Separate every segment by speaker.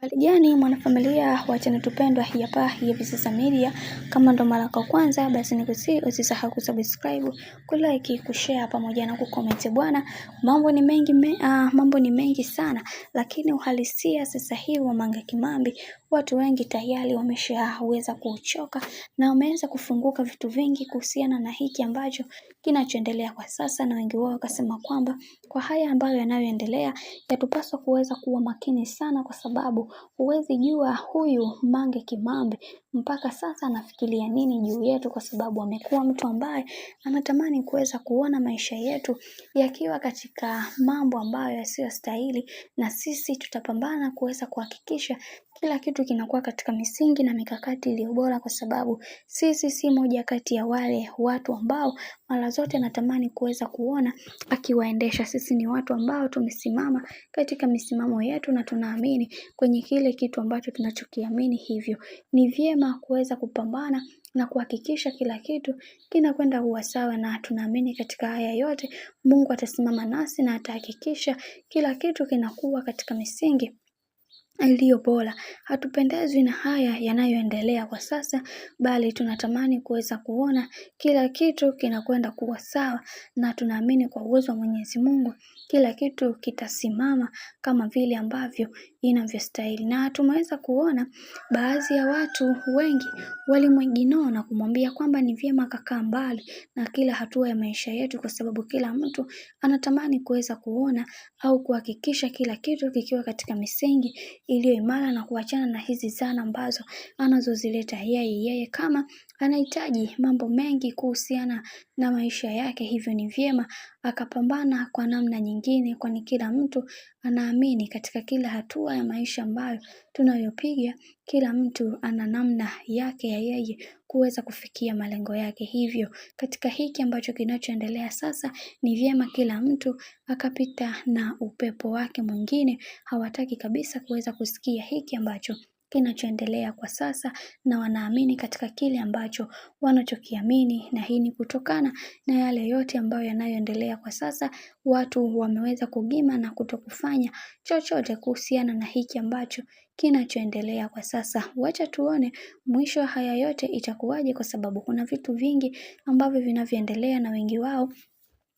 Speaker 1: Halijani mwanafamilia wa channel tupendwa hii hapa ya Visasa Media. Kama ndo mara kwa kwanza basi nikusihi usisahau kusubscribe, kulike, kushare pamoja na kucomment bwana. Mambo ni mengi sana, lakini uhalisia sasa hivi wa Mange Kimambi watu wengi tayari wameshaweza kuchoka na wameanza kufunguka vitu vingi kuhusiana na hiki ambacho kinachoendelea kwa sasa, na wengi wao wakasema kwamba kwa haya ambayo yanayoendelea yatupaswa kuweza kuwa makini sana, kwa sababu huwezi jua huyu Mange Kimambi mpaka sasa anafikiria nini juu yetu, kwa sababu amekuwa mtu ambaye anatamani kuweza kuona maisha yetu yakiwa katika mambo ambayo yasiyostahili, na sisi tutapambana kuweza kuhakikisha kila kitu kinakuwa katika misingi na mikakati iliyo bora, kwa sababu sisi si moja kati ya wale watu ambao mara zote natamani kuweza kuona akiwaendesha. Sisi ni watu ambao tumesimama katika misimamo yetu na tunaamini kwenye kile kitu ambacho tunachokiamini, hivyo ni vyema kuweza kupambana na kuhakikisha kila kitu kinakwenda kuwa sawa, na tunaamini katika haya yote Mungu atasimama nasi na atahakikisha kila kitu kinakuwa katika misingi iliyo bora. Hatupendezwi na haya yanayoendelea kwa sasa, bali tunatamani kuweza kuona kila kitu kinakwenda kuwa sawa, na tunaamini kwa uwezo wa Mwenyezi Mungu kila kitu kitasimama kama vile ambavyo inavyostahili. Na tumeweza kuona baadhi ya watu wengi walimwignore na kumwambia kwamba ni vyema akakaa mbali na kila hatua ya maisha yetu, kwa sababu kila mtu anatamani kuweza kuona au kuhakikisha kila kitu kikiwa katika misingi iliyo imara, na kuachana na hizi zana ambazo anazozileta yeye kama anahitaji mambo mengi kuhusiana na maisha yake. Hivyo ni vyema akapambana kwa namna nyingine, kwani kila mtu anaamini katika kila hatua ya maisha ambayo tunayopiga, kila mtu ana namna yake ya yeye kuweza kufikia malengo yake. Hivyo katika hiki ambacho kinachoendelea sasa, ni vyema kila mtu akapita na upepo wake mwingine. Hawataki kabisa kuweza kusikia hiki ambacho kinachoendelea kwa sasa, na wanaamini katika kile ambacho wanachokiamini, na hii ni kutokana na yale yote ambayo yanayoendelea kwa sasa. Watu wameweza kugima na kutokufanya chochote kuhusiana na hiki ambacho kinachoendelea kwa sasa. Wacha tuone mwisho wa haya yote itakuwaje, kwa sababu kuna vitu vingi ambavyo vinavyoendelea, na wengi wao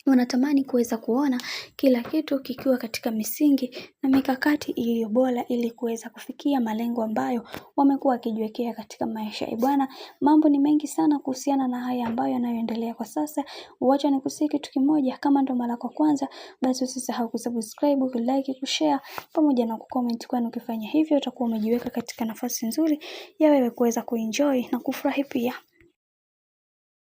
Speaker 1: wanatamani kuweza kuona kila kitu kikiwa katika misingi na mikakati iliyo bora, ili kuweza kufikia malengo ambayo wamekuwa wakijiwekea katika maisha. Bwana, mambo ni mengi sana kuhusiana na haya ambayo yanayoendelea kwa sasa. Wacha nikusihi kitu kimoja, kama ndo mara kwa kwanza basi usisahau kusubscribe, kulike, kushare pamoja na kucomment, kwani ukifanya hivyo utakuwa umejiweka katika nafasi nzuri ya wewe kuweza kuenjoy na kufurahi pia.